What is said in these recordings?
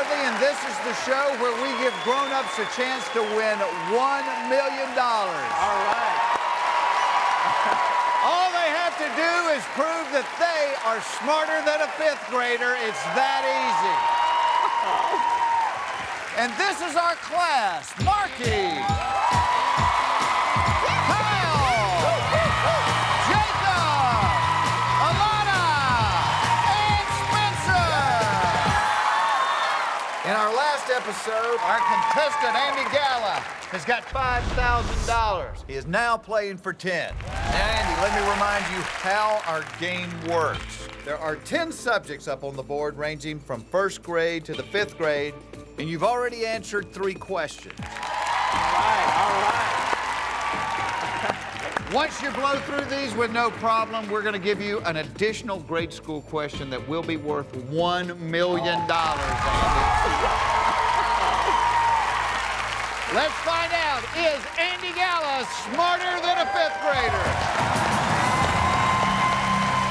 Worthy, and this is the show where we give grown-ups a chance to win $1 million. All right. All they have to do is prove that they are smarter than a fifth grader. It's that easy. And this is our class. Marky, Kyle, Jacob, Alana, and Spencer. In our last episode, our contestant, Andy Gala, has got $5,000. He is now playing for 10. Now, Andy, let me remind you how our game works. There are 10 subjects up on the board ranging from first grade to the fifth grade, and you've already answered 3 questions. All right. Once you blow through these with no problem, we're going to give you an additional grade school question that will be worth $1 million, Andy. Let's find out, is Andy Gala smarter than a fifth grader?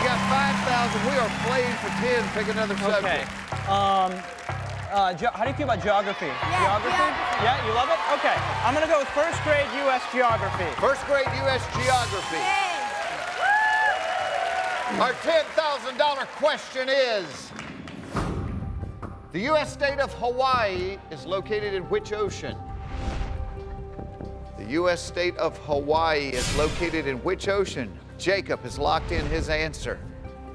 You got 5,000. We are playing for 10. Pick another subject. How do you feel about geography? Yeah, geography? Yeah, you love it? Okay. I'm going to go with first grade U.S. geography. First grade U.S. geography. Yay. Our $10,000 question is, the U.S. state of Hawaii is located in which ocean? The U.S. state of Hawaii is located in which ocean? Jacob has locked in his answer.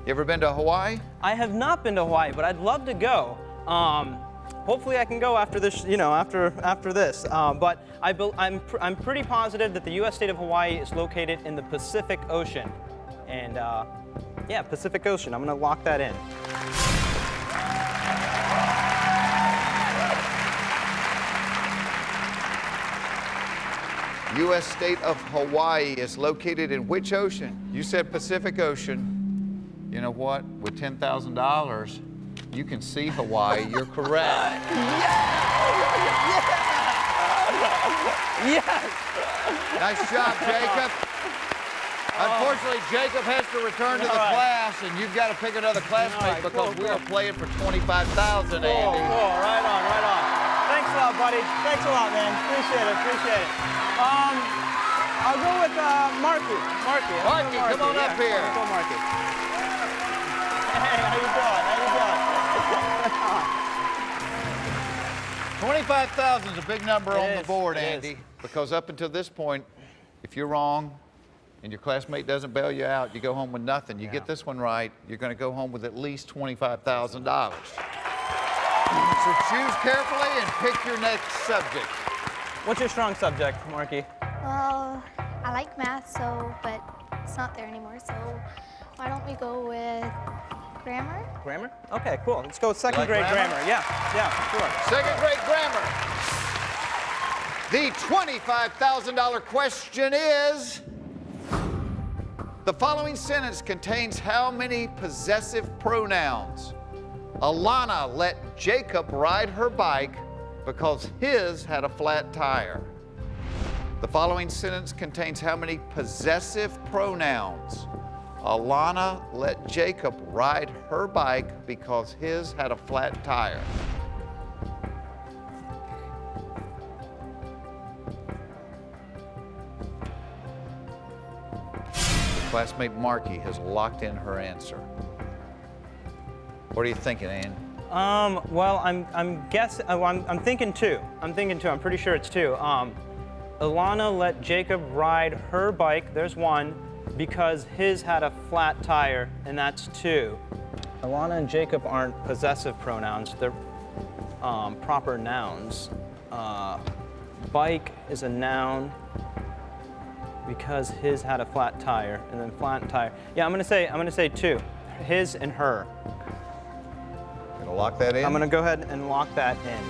You ever been to Hawaii? I have not been to Hawaii, but I'd love to go. Hopefully I can go after this, after this. But I'm pretty positive that the U.S. state of Hawaii is located in the Pacific Ocean. And yeah, Pacific Ocean. I'm going to lock that in. U.S. state of Hawaii is located in which ocean? You said Pacific Ocean. You know what? With $10,000, you can see Hawaii. You're correct. Yes! Nice job, Jacob. Unfortunately, Jacob has to return to the class, and you've got to pick another classmate because we are playing for $25,000, Andy. Cool. Right on. Thanks a lot, buddy. Thanks a lot, man. Appreciate it. I'll go with Marky. Marky, come on up here. Let's go, Marky. Hey, how you doing? 25,000 is a big number on the board, it Andy, is. because up until this point, if you're wrong and your classmate doesn't bail you out, you go home with nothing. You get this one right, you're going to go home with at least $25,000. So choose carefully and pick your next subject. What's your strong subject, Marky? Well, I like math, but it's not there anymore, so why don't we go with grammar? Grammar? Okay, cool. Let's go with second grade grammar. Yeah, sure. Second grade grammar. The $25,000 question is, the following sentence contains how many possessive pronouns? Alana let Jacob ride her bike because his had a flat tire. The following sentence contains how many possessive pronouns? Alana let Jacob ride her bike because his had a flat tire. Classmate Marky has locked in her answer. What are you thinking, Ann? Well, I'm guessing. I'm thinking 2. I'm pretty sure it's 2. Alana let Jacob ride her bike. There's 1. Because his had a flat tire, and that's 2. Alana and Jacob aren't possessive pronouns. They're proper nouns. Bike is a noun because his had a flat tire, and then flat tire. Yeah, I'm gonna say 2. His and her. Gonna lock that in? I'm gonna go ahead and lock that in.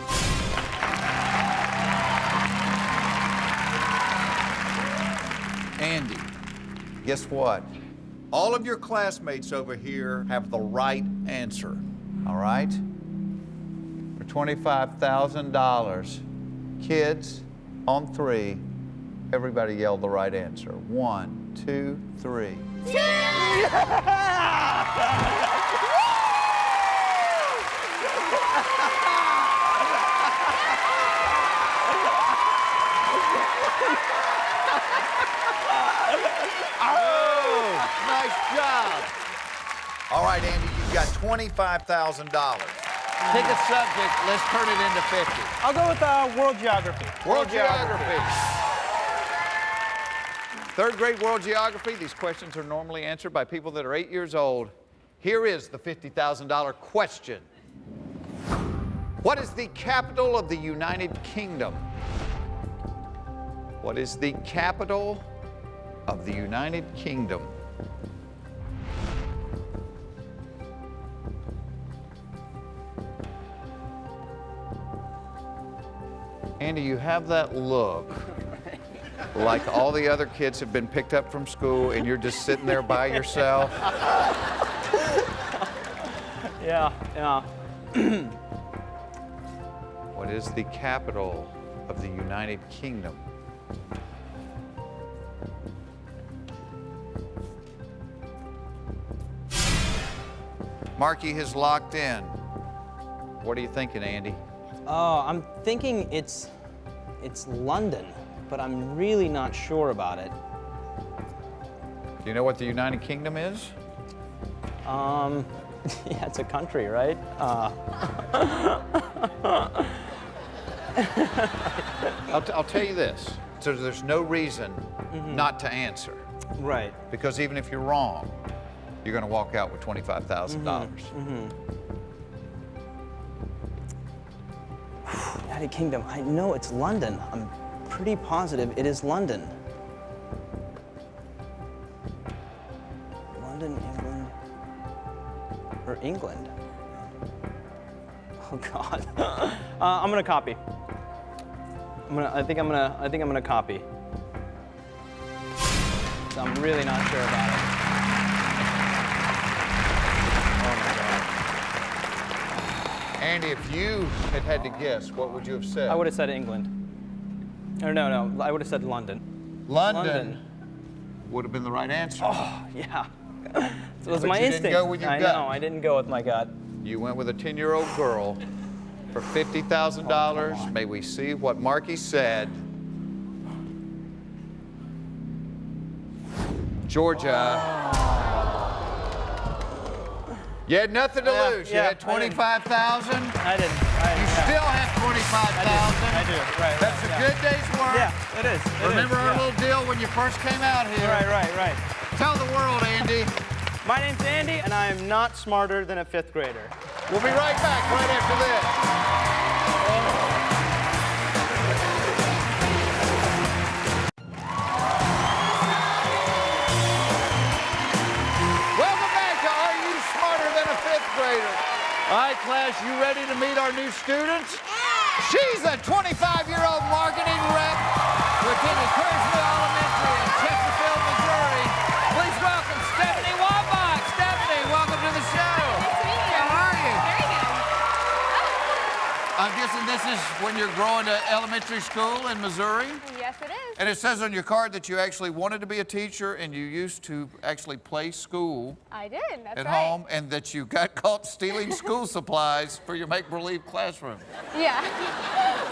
Andy, guess what? All of your classmates over here have the right answer, all right? For $25,000, kids, on 3, everybody yell the right answer. 1, 2, 3. $25,000. Pick a subject, let's turn it into 50. I'll go with world geography. World geography. Third grade world geography. These questions are normally answered by people that are 8 years old. Here is the $50,000 question. What is the capital of the United Kingdom? What is the capital of the United Kingdom? Andy, you have that look like all the other kids have been picked up from school and you're just sitting there by yourself. Yeah. What is the capital of the United Kingdom? Marky has locked in. What are you thinking, Andy? Oh, I'm thinking it's London, but I'm really not sure about it. Do you know what the United Kingdom is? Yeah, it's a country, right? I'll tell you this. So there's no reason not to answer. Right. Because even if you're wrong, you're going to walk out with $25,000. United Kingdom. I know it's London. I'm pretty positive it is London. London, England, or England? Oh God. I'm gonna copy. I think I'm gonna copy. So I'm really not sure about it. Andy, if you had to guess, what would you have said? I would have said England. Or no, I would have said London. London would have been the right answer. Oh, yeah. It was But my you instinct. didn't go with your I gut. know, I didn't go with my gut. You went with a 10-year-old girl for $50,000. on. May we see what Marky said. Georgia. You had nothing to lose. You yeah, had $25,000. I didn't. You still have $25,000. I do. Right. That's a good day's work. Yeah, it is. Remember our little deal when you first came out here? Right. Tell the world, Andy. My name's Andy, and I am not smarter than a 5th grader. We'll be right back right after this. Welcome back to Are You Smarter Than a 5th Grader? All right, class, you ready to meet our new students? She's a 25-year-old marketing rep who attended Craigsville Elementary in Chesterfield, Missouri. Please welcome Stephanie Wombach. Stephanie, welcome to the show. Nice to meet you. How are you? Very good. I'm guessing this is when you're going to elementary school in Missouri? Yes, it is. And it says on your card that you actually wanted to be a teacher and you used to actually play school I did. That's at right. home, and that you got caught stealing school supplies for your make-believe classroom. Yeah.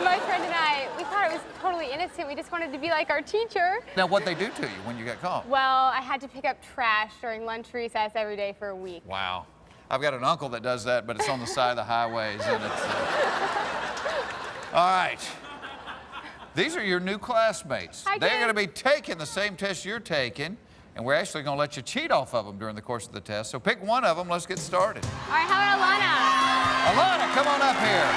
My friend and I, we thought it was totally innocent. We just wanted to be like our teacher. Now, what'd they do to you when you got caught? Well, I had to pick up trash during lunch recess every day for a week. Wow. I've got an uncle that does that, but it's on the side of the highways, and it's... All right. These are your new classmates. Hi, They're kids. going to be taking the same test you're taking, and we're actually going to let you cheat off of them during the course of the test. So pick one of them. Let's get started. All right, how about Alana? Alana, come on up here.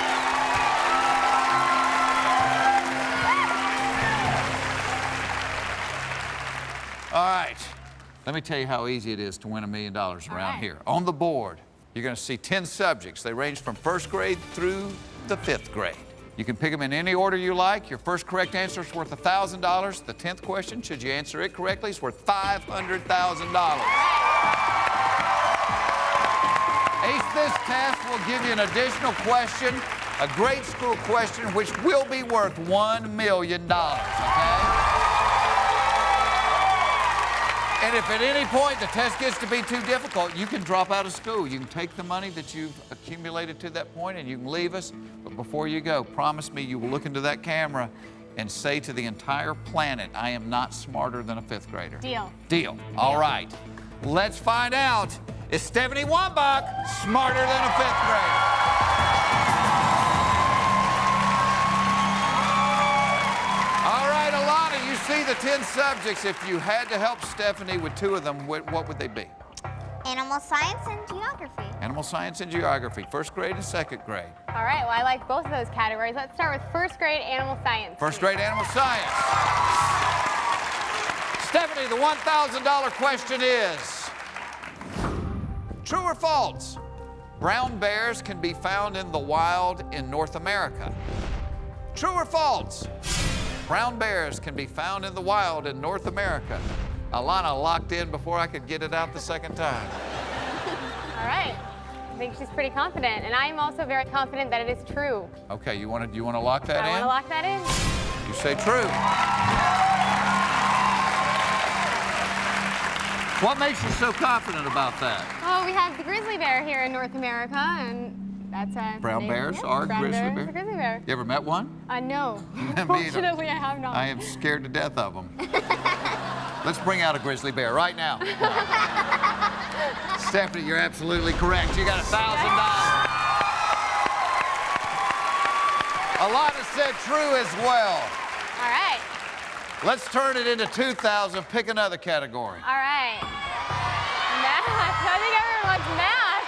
All right. Let me tell you how easy it is to win $1 million around right. here. On the board, you're going to see 10 subjects. They range from 1st grade through the 5th grade. You can pick them in any order you like. Your first correct answer is worth $1,000. The 10th question, should you answer it correctly, is worth $500,000. Ace this test will give you an additional question, a grade school question, which will be worth $1 million, okay? And if at any point the test gets to be too difficult, you can drop out of school. You can take the money that you've accumulated to that point and you can leave us. But before you go, promise me you will look into that camera and say to the entire planet, I am not smarter than a 5th grader. Deal. Deal. All right. Let's find out is Stephanie Wombach smarter than a 5th grader? All right, Alana, you see the 10 subjects. If you had to help Stephanie with 2 of them, what would they be? Animal science and geography. Animal science and geography, 1st grade and 2nd grade. All right, well, I like both of those categories. Let's start with 1st grade animal science. 1st grade animal science. Stephanie, the $1,000 question is, true or false? Brown bears can be found in the wild in North America. True or false? Brown bears can be found in the wild in North America. Alana locked in before I could get it out the second time. All right. I think she's pretty confident, and I am also very confident that it is true. Okay, you want to lock that in? I want to lock that in. You say true. What makes you so confident about that? Oh, we have the grizzly bear here in North America, and that's a Brown bears are brown grizzly bear bears? is a grizzly bear. You ever met one? No. Me either. Fortunately, I have not. I am scared to death of them. Let's bring out a grizzly bear right now. Stephanie, you're absolutely correct. You got $1,000. Alana said true as well. All right. Let's turn it into 2,000. Pick another category. All right. Math. I think everyone wants math.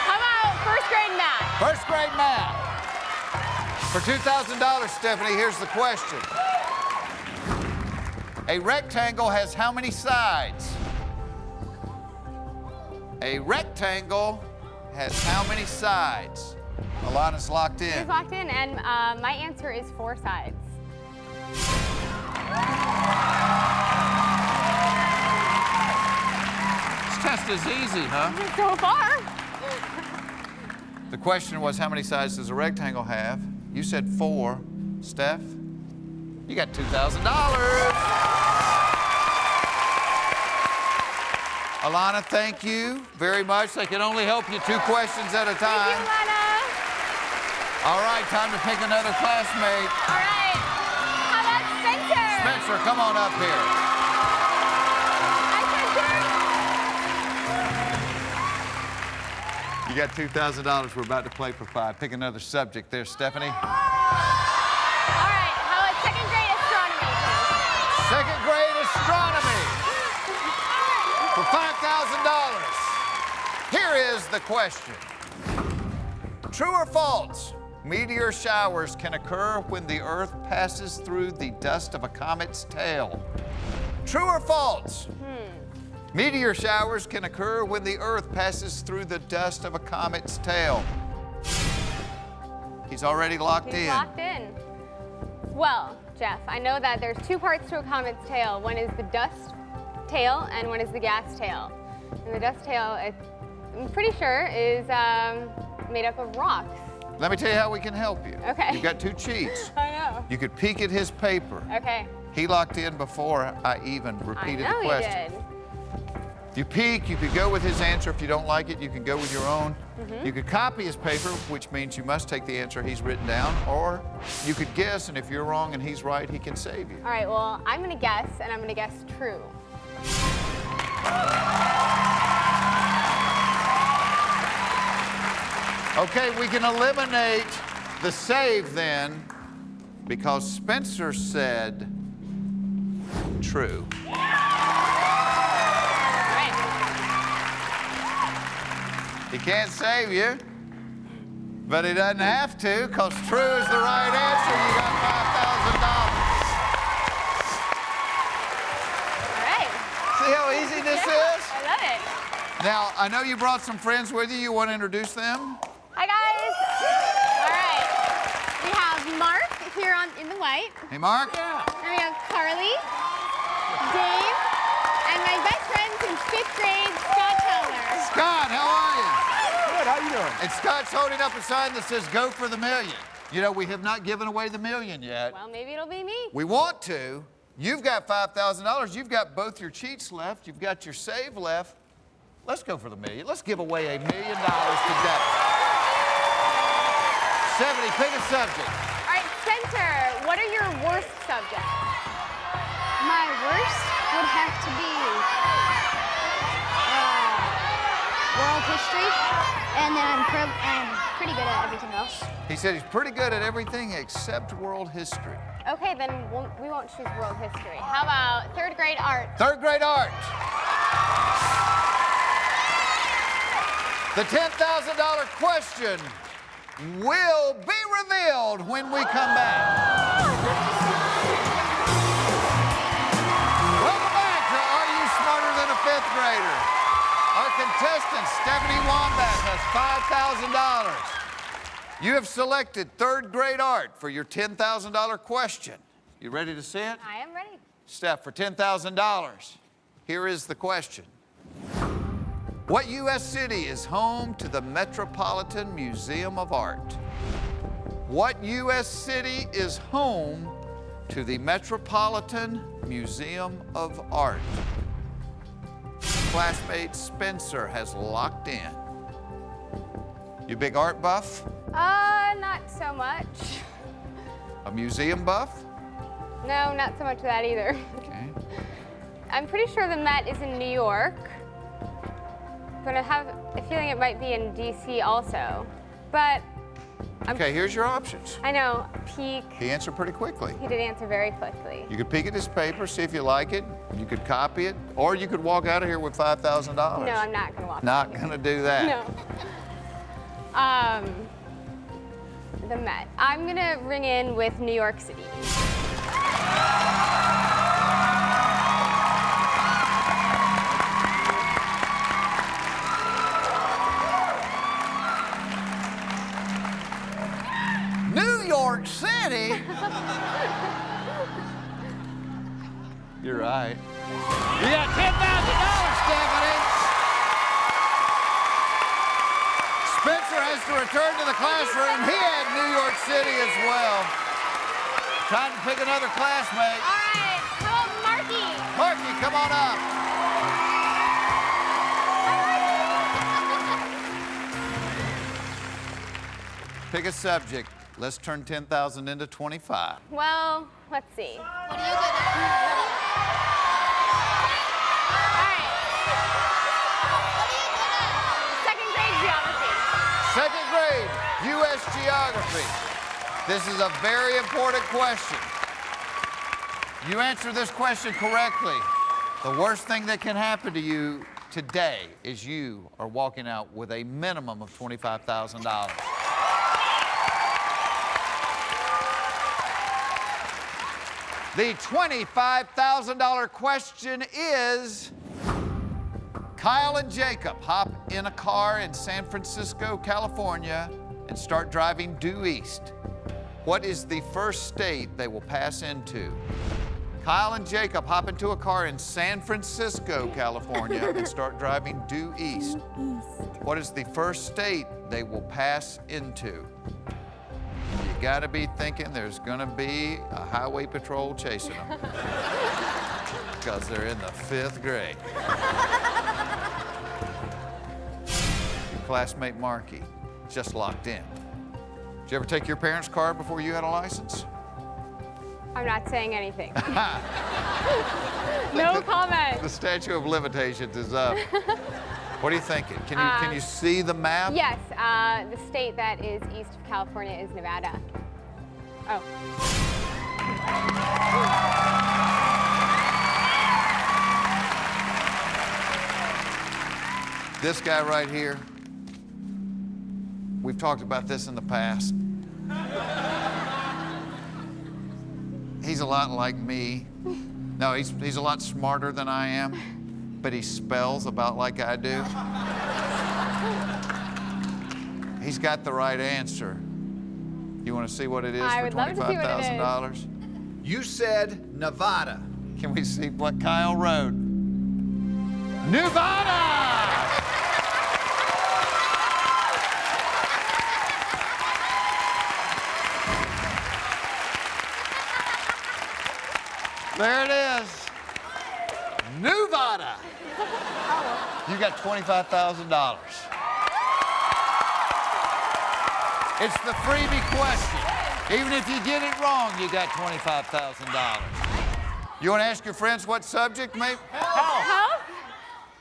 How about 1st grade math? 1st grade math. For $2,000, Stephanie, here's the question. A rectangle has how many sides? A rectangle has how many sides? Alana's locked in. She's locked in, and my answer is 4 sides. This test is easy, huh? So far. The question was, how many sides does a rectangle have? You said 4. Steph, you got $2,000. Alana, thank you very much. They can only help you 2 questions at a time. Thank you, Lana. All right, time to pick another classmate. All right. How about Spencer? Spencer, come on up here. Hi, Spencer. You got $2,000. We're about to play for 5. Pick another subject there, Stephanie. All right. How about 2nd grade astronomy? 2nd grade astronomy for $5,000. Here is the question. True or false? Meteor showers can occur when the Earth passes through the dust of a comet's tail. True or false? Meteor showers can occur when the Earth passes through the dust of a comet's tail. He's already locked in. He's locked in. Well, Jeff, I know that there's 2 parts to a comet's tail. One is the dust tail and one is the gas tail. And the dust tail, I'm pretty sure, is made up of rocks. Let me tell you how we can help you. Okay. You've got 2 cheats. I know. You could peek at his paper. Okay. He locked in before I even repeated I know the question. he did. If you peek, you could go with his answer. If you don't like it, you can go with your own. You could copy his paper, which means you must take the answer he's written down, or you could guess, and if you're wrong and he's right, he can save you. All right, well, I'm going to guess, and I'm going to guess true. Okay, we can eliminate the save then, because Spencer said true. All right. He can't save you, but he doesn't have to, because true is the right answer. You got All right. $5,000. See how easy this is? I love it. Now, I know you brought some friends with you. You want to introduce them? Hi, guys. All right. We have Mark here in the white. Hey, Mark. And we have Carly, Dave, and my best friend since 5th grade, Scott Teller. Scott, how are you? Good, how you doing? And Scott's holding up a sign that says, "Go for the million." You know, we have not given away the million yet. Well, maybe it'll be me. We want to. You've got $5,000. You've got both your cheats left. You've got your save left. Let's go for the million. Let's give away $1 million today. 70, pick a subject. All right, Spencer, what are your worst subjects? My worst would have to be history, and then I'm pretty good at everything else. He said he's pretty good at everything except world history. Okay, then we won't choose world history. How about third grade art? Third grade art. The $10,000 question will be revealed when we come back. Welcome back to Are You Smarter Than a Fifth Grader? Our contestant, Stephanie Wombach, has $5,000. You have selected third grade art for your $10,000 question. You ready to see it? I am ready. Steph, for $10,000, here is the question. What U.S. city is home to the Metropolitan Museum of Art? What U.S. city is home to the Metropolitan Museum of Art? Classmate Spencer has locked in. You big art buff? Not so much. A museum buff? No, not so much of that either. Okay. I'm pretty sure the Met is in New York, but I have a feeling it might be in DC also. But Okay, here's your options. I know, peek. He answered pretty quickly. He did answer very quickly. You could peek at his paper, see if you like it. You could copy it, or you could walk out of here with $5,000. No, I'm not gonna walk. Not gonna do that. No. The Met. I'm gonna ring in with New York City. New York City? You're right. You got $10,000, Stephanie. Spencer has to return to the classroom. He had New York City as well. Trying to pick another classmate. All right, how about Marky? Marky, come on up. Pick a subject. Let's turn 10,000 into 25. Well, let's see. What are you good at? All right. Second grade geography. Second grade, U.S. geography. This is a very important question. You answer this question correctly, the worst thing that can happen to you today is you are walking out with a minimum of $25,000. The $25,000 question is, Kyle and Jacob hop in a car in San Francisco, California, and start driving due east. What is the first state they will pass into? Kyle and Jacob hop into a car in San Francisco, California, and start driving due east. What is the first state they will pass into? You gotta be thinking there's gonna be a highway patrol chasing them because they're in the 5th grade. Your classmate Marky just locked in. Did you ever take your parents' car before you had a license? I'm not saying anything. No comment. The statute of limitations is up. What are you thinking? Can you see the map? Yes, the state that is east of California is Nevada. Oh. This guy right here, we've talked about this in the past. He's a lot like me. No, he's a lot smarter than I am, but he spells about like I do. He's got the right answer. You want to see what it is I for would love to see what it $25,000? You said Nevada. Can we see what Kyle wrote? Nevada! There it is. Nevada. You got $25,000. It's the freebie question. Even if you get it wrong, you got $25,000. You want to ask your friends what subject, maybe? Health?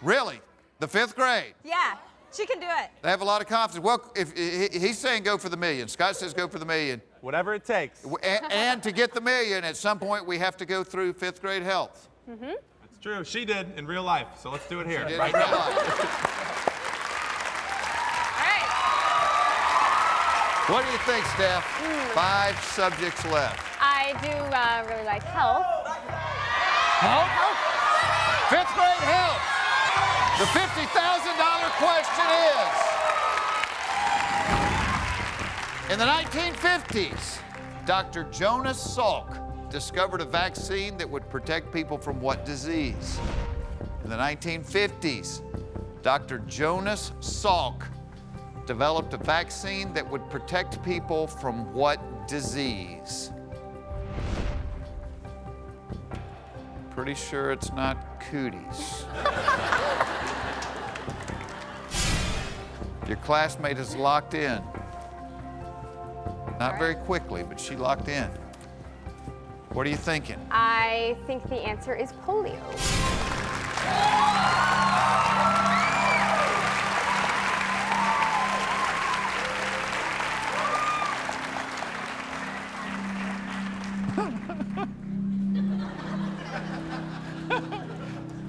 Really? The 5th grade? Yeah. She can do it. They have a lot of confidence. Well, if he's saying go for the million. Scott says go for the million. Whatever it takes. And to get the million, at some point we have to go through 5th grade health. That's true. She did in real life, so let's do it here. She did Right in real now. life. All right. What do you think, Steph? 5 subjects left. I do really like health. Health? 5th grade health. The $50,000 question is, in the 1950s, Dr. Jonas Salk discovered a vaccine that would protect people from what disease? In the 1950s, Dr. Jonas Salk developed a vaccine that would protect people from what disease? Pretty sure it's not cooties. Your classmate is locked in. Not very quickly, but she locked in. What are you thinking? I think the answer is polio.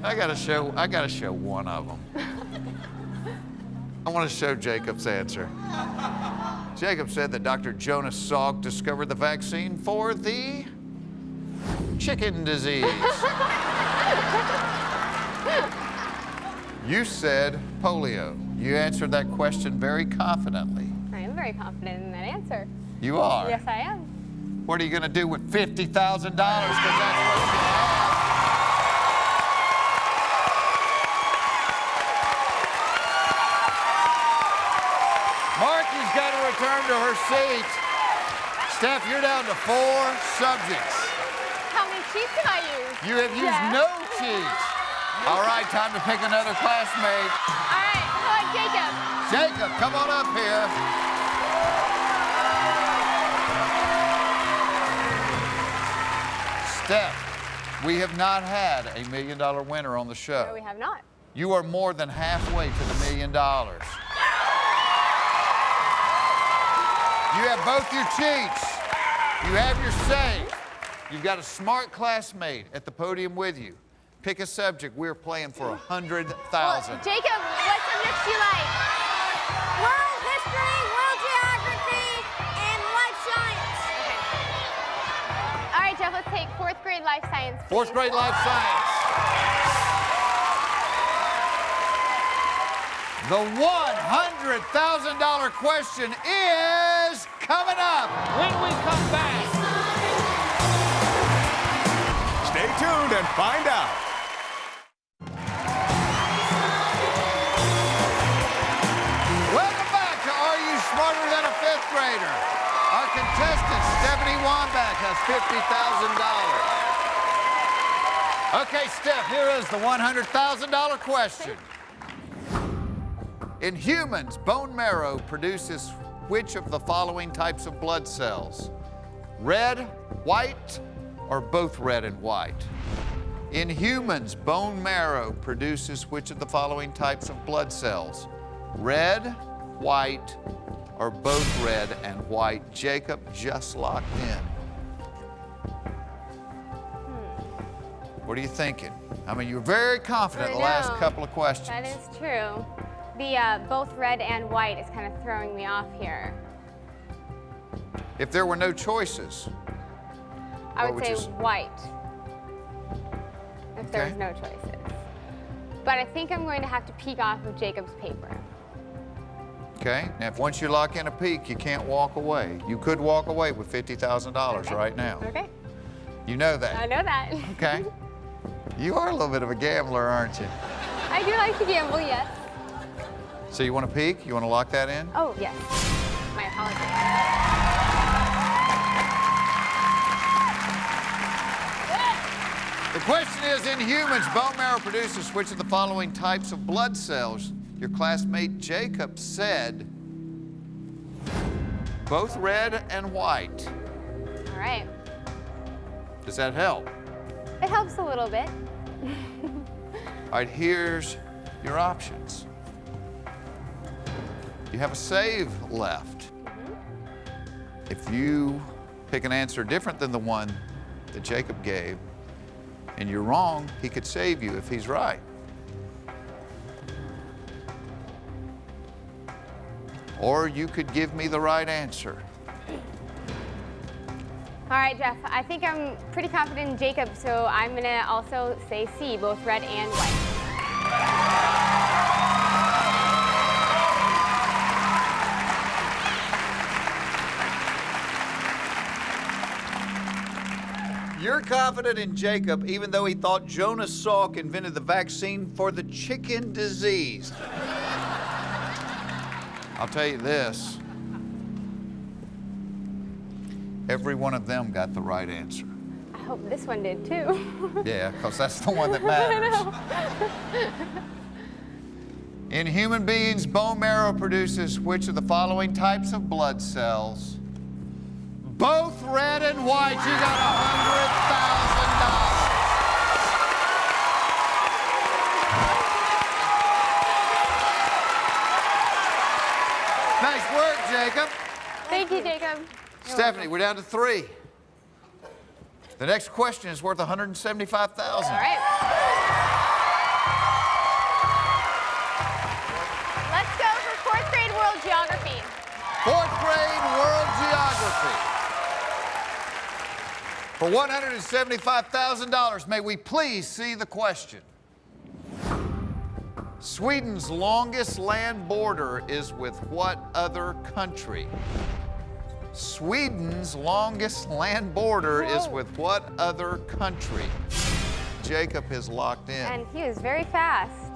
I gotta show one of them. I want to show Jacob's answer. Jacob said that Dr. Jonas Salk discovered the vaccine for the chicken disease. You said polio. You answered that question very confidently. I am very confident in that answer. You are? Yes, I am. What are you going to do with $50,000? Because that's what you have. Marky's got to return to her seat. Steph, you're down to 4 subjects. How many cheats have I used? You have used Jeff? no cheats. All right, time to pick another classmate. All right, how about Jacob? Jacob, come on up here. Steph, we have not had a $1 million winner on the show. No, we have not. You are more than halfway to the $1 million. You have both your cheats. You have your save. You've got a smart classmate at the podium with you. Pick a subject. We're playing for $100,000. Well, Jacob, what subjects do you like? World history, world geography, and life science. All right, Jeff, let's take 4th grade life science. Please. 4th grade life science. The $100,000 question is coming up when we come back. Stay tuned and find out. Welcome back to Are You Smarter Than a 5th Grader? Our contestant, Stephanie Wombach, has $50,000. Okay, Steph, here is the $100,000 question. In humans, bone marrow produces which of the following types of blood cells? Red, white, or both red and white? In humans, bone marrow produces which of the following types of blood cells? Red, white, or both red and white? Jacob just locked in. What are you thinking? I mean, you were very confident I the last know. couple of questions. That is true. The both red and white is kind of throwing me off here. If there were no choices, I What would would say you s- white, if there was Okay. no choices. But I think I'm going to have to peek off of Jacob's paper. okay? Now, if once you lock in a peak, you can't walk away. You could walk away with $50,000 Okay. right now. Okay, You know I that, know that. okay? You are a little bit of a gambler, aren't you? I do like to gamble, yes. So you want to peek? You want to lock that in? Oh, yes. My apologies. The question is, in humans, bone marrow produces which of the following types of blood cells? Your classmate Jacob said both red and white. All right. Does that help? It helps a little bit. All right, here's your options. You have a save left. If you pick an answer different than the one that Jacob gave, and you're wrong, he could save you if he's right. Or you could give me the right answer. All right, Jeff, I think I'm pretty confident in Jacob, so I'm gonna also say C, both red and white. You're confident in Jacob, even though he thought Jonas Salk invented the vaccine for the chicken disease. I'll tell you this. Every one of them got the right answer. I hope this one did too. Yeah, because that's the one that matters. In human beings, bone marrow produces which of the following types of blood cells? Both red and white. You got $100,000. Nice work, Jacob. Thank you, Jacob. Stephanie, we're down to 3. The next question is worth $175,000. All right. Let's go for 4th grade world geography. 4th grade world geography. For $175,000, may we please see the question. Sweden's longest land border is with what other country? Sweden's longest land border is with what other country? Jacob is locked in. And he was very fast.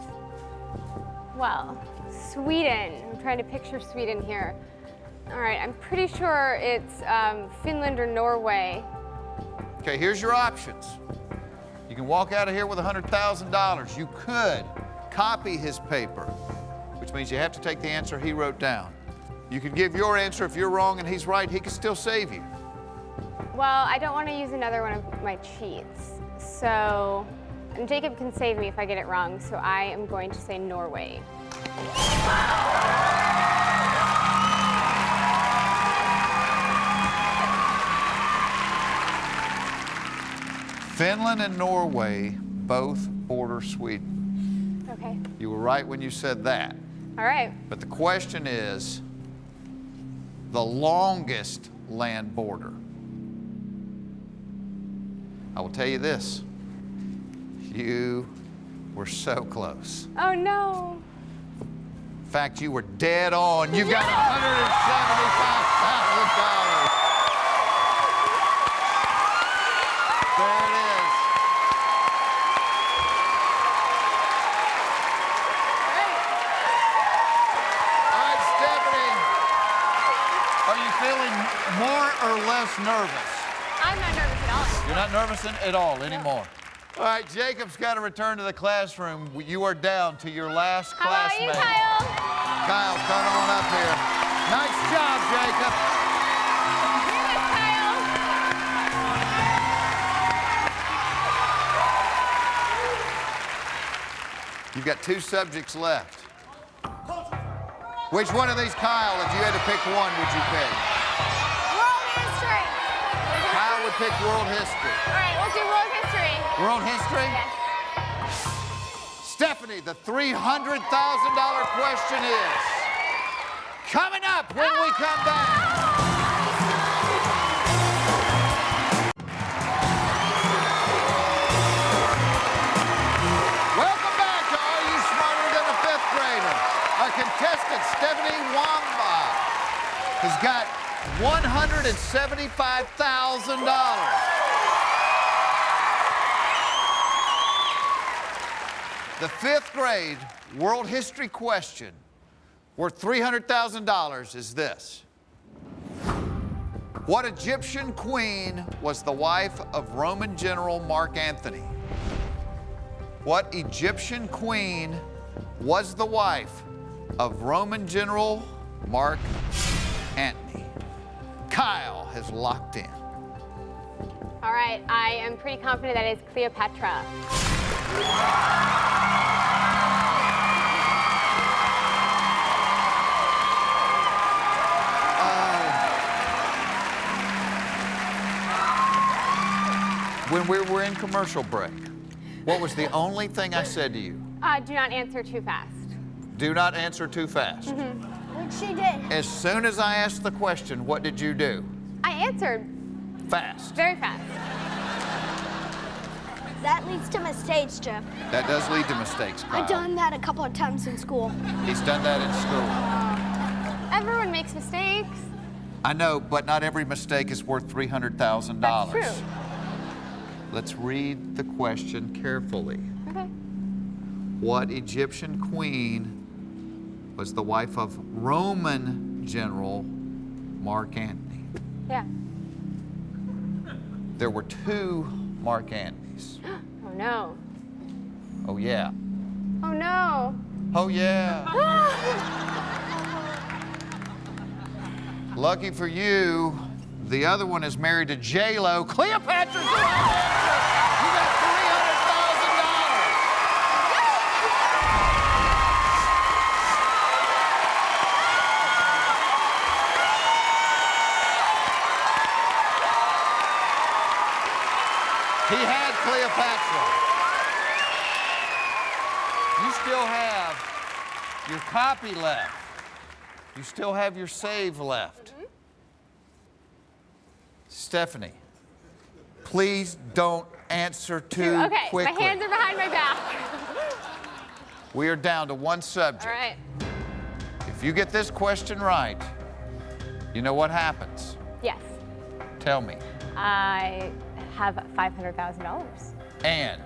Well, Sweden. I'm trying to picture Sweden here. All right, I'm pretty sure it's Finland or Norway. Okay, here's your options. You can walk out of here with $100,000. You could copy his paper, which means you have to take the answer he wrote down. You could give your answer. If you're wrong and he's right, he could still save you. Well, I don't want to use another one of my cheats. So, and Jacob can save me if I get it wrong, so I am going to say Norway. Finland and Norway both border Sweden. Okay. You were right when you said that. All right. But the question is the longest land border. I will tell you this. You were so close. Oh, no. In fact, you were dead on. You got $175,000. There it is. All right, Stephanie. Are you feeling more or less nervous? I'm not nervous at all. You're not nervous at all anymore. All right, Jacob's got to return to the classroom. You are down to your last How about you, classmate. Kyle? Kyle, come on up here. Nice job, Jacob. Here is Kyle. You've got 2 subjects left. Which one of these, Kyle, if you had to pick one, would you pick? World history. Kyle would pick world history. All right, we'll do world history. World history? Yes. Stephanie, the $300,000 question is coming up when we come back. Welcome back to Are You Smarter Than a 5th Grader? Our contestant, Stephanie Wombach, has got $175,000. The 5th grade world history question worth $300,000 is this. What Egyptian queen was the wife of Roman general Mark Antony? What Egyptian queen was the wife of Roman general Mark Antony? Kyle has locked in. All right, I am pretty confident that it's Cleopatra. When we were in commercial break, what was the only thing I said to you? Do not answer too fast. Do not answer too fast. Which she did. As soon as I asked the question, what did you do? I answered Fast. very fast. That leads to mistakes, Jeff. That does lead to mistakes, Kyle. I've done that a couple of times in school. He's done that in school. Everyone makes mistakes. I know, but not every mistake is worth $300,000. That's true. Let's read the question carefully. Okay. What Egyptian queen was the wife of Roman general Mark Antony? Yeah. There were 2 Mark Antonys. Oh no. Oh, yeah. Oh no. Oh, yeah. Lucky for you, the other one is married to J-Lo. Cleopatra's the right answer. You got $300,000. He had Cleopatra. You still have your copy left. You still have your save left. Stephanie, please don't answer too Okay, quickly. my hands are behind my back. We are down to one subject. All right. If you get this question right, you know what happens. Yes. Tell me. I have $500,000. And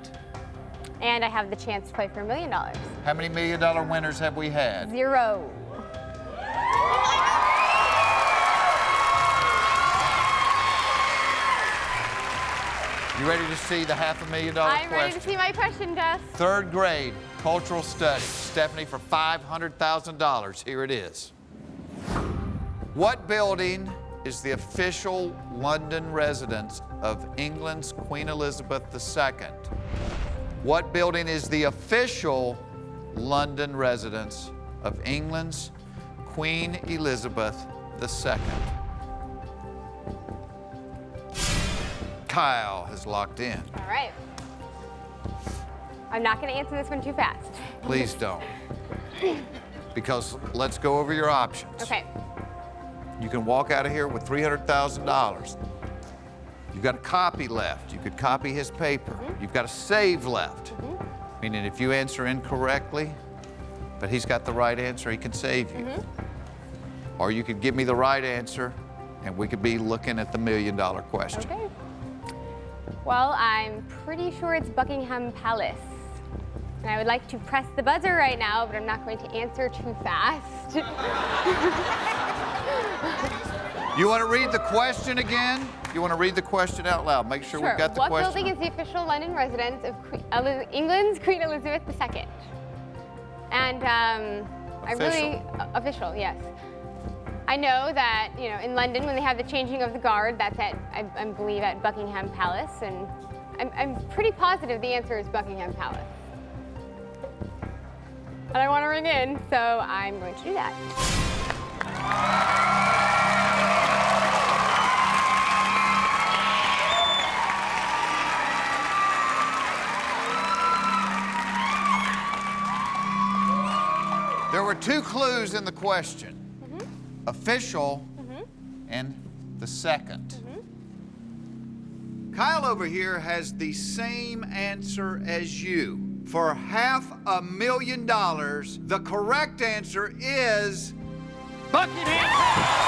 And I have the chance to play for $1 million. how many $1 million winners have we had? 0. You ready to see the $500,000 question? I'm ready to see my question, Jess. 3rd grade cultural studies. Stephanie, for $500,000. Here it is. What building is the official London residence of England's Queen Elizabeth II? What building is the official London residence of England's Queen Elizabeth II? Kyle has locked in. All right. I'm not going to answer this one too fast. Please don't. Because let's go over your options. Okay. You can walk out of here with $300,000. You've got a copy left. You could copy his paper. You've got a save left. Meaning if you answer incorrectly, but he's got the right answer, he can save you. Or you could give me the right answer, and we could be looking at the $1 million question. Okay. Well, I'm pretty sure it's Buckingham Palace. And I would like to press the buzzer right now, but I'm not going to answer too fast. You want to read the question again? You want to read the question out loud? Make sure we've got the What question. building is the official London residence of England's Queen Elizabeth II? And official, yes. I know that, you know, in London when they have the changing of the guard, that's at, I believe, at Buckingham Palace, and I'm pretty positive the answer is Buckingham Palace. And I want to ring in, so I'm going to do that. There were 2 clues in the question. Official and the second. Kyle over here has the same answer as you. For $500,000, the correct answer is Buckingham.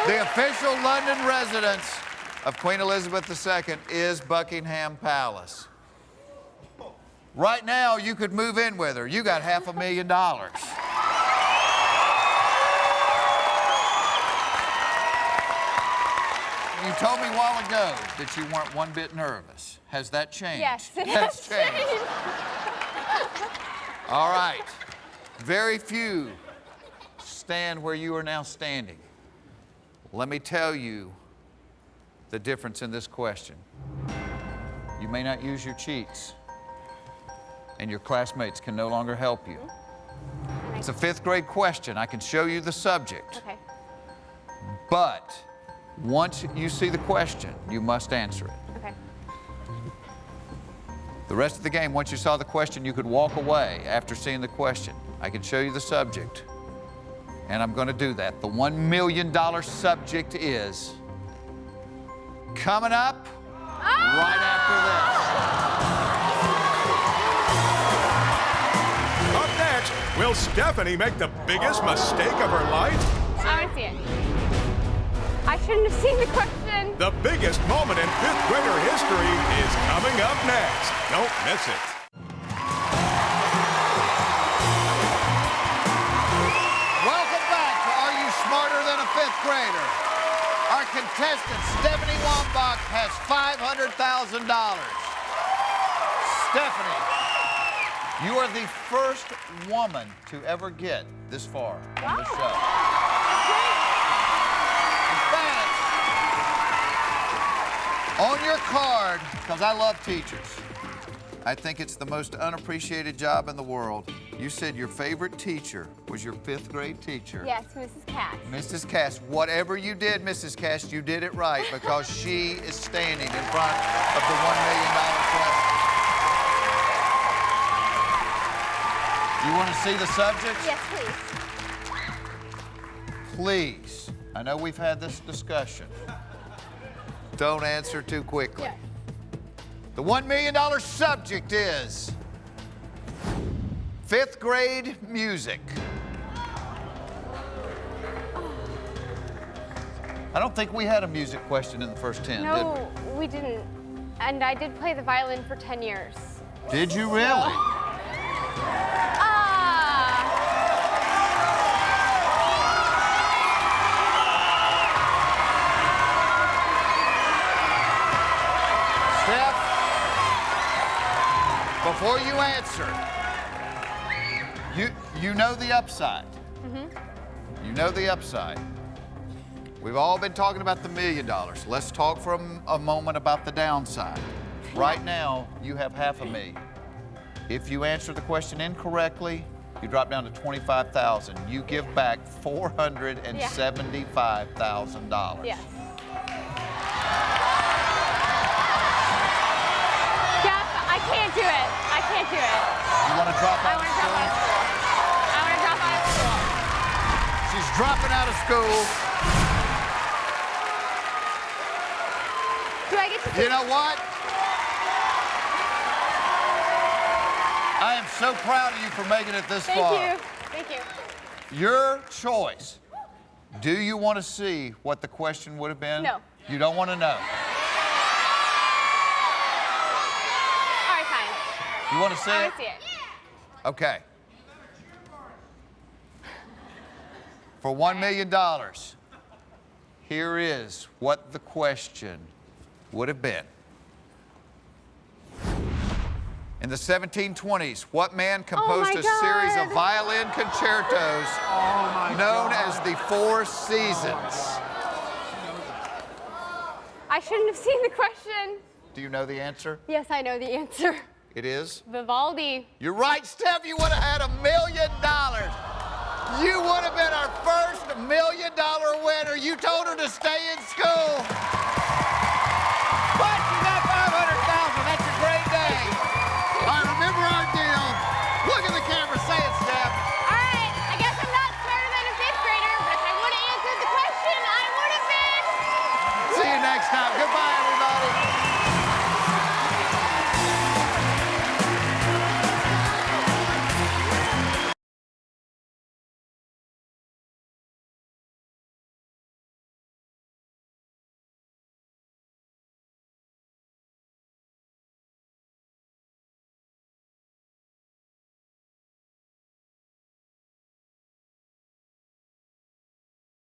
The official London residence of Queen Elizabeth II is Buckingham Palace. Right now, you could move in with her. You got $500,000. you told me a while ago that you weren't one bit nervous. Has that changed? Yes, it has has changed. All right. Very few stand where you are now standing. Let me tell you the difference in this question. You may not use your cheats, and your classmates can no longer help you. It's a 5th grade question. I can show you the subject. Okay. But once you see the question, you must answer it. Okay. The rest of the game, once you saw the question, you could walk away after seeing the question. I can show you the subject, and I'm going to do that. The $1 million subject is coming up right after this. Up next, will Stephanie make the biggest mistake of her life? I want to see it. I shouldn't have seen the question. The biggest moment in 5th grader history is coming up next. Don't miss it. Welcome back to Are You Smarter Than a 5th Grader? Our contestant, Stephanie Wombach, has $500,000. Stephanie, you are the first woman to ever get this far on the show. In fact, on your card, because I love teachers, I think it's the most unappreciated job in the world. You said your favorite teacher was your 5th grade teacher. Yes, Mrs. Cass. Mrs. Cass, whatever you did, Mrs. Cass, you did it right because she is standing in front of the $1 million question. You want to see the subject? Yes, please. Please. I know we've had this discussion. Don't answer too quickly. Yes. The $1 million subject is 5th grade music. I don't think we had a music question in the first 10, did No, we didn't. And I did play the violin for 10 years. we? Did you really? Steph, before you answer, you know the upside. You know the upside. We've all been talking about the $1 million. Let's talk for a moment about the downside. Right now, you have $500,000. If you answer the question incorrectly, you drop down to $25,000. You give back $475,000. Yes. Jeff, I can't do it. I can't do it. You want to drop I out want of to drop out of school? school. I want to drop out of school. She's dropping out of school. Do I get to You know what? I am so proud of you for making it this far. Thank you. Thank you. Your choice. Do you want to see what the question would have been? No. You don't want to know. All right, fine. You want to see I it? want to see it. Okay. For $1 million, here is what the question would have been. In the 1720s, what man composed a series of violin concertos known as the Four Seasons? I shouldn't have seen the question. Do you know the answer? Yes, I know the answer. It is? Vivaldi. You're right, Steph. You would have had $1 million. You would have been our first $1 million winner. You told her to stay in school. But you got $500,000. That's a great day. All right, remember our deal. Look at the camera. Say it, Steph. All right, I guess I'm not smarter than a 5th grader, but if I would have answered the question, I would have been. See you next time. Goodbye,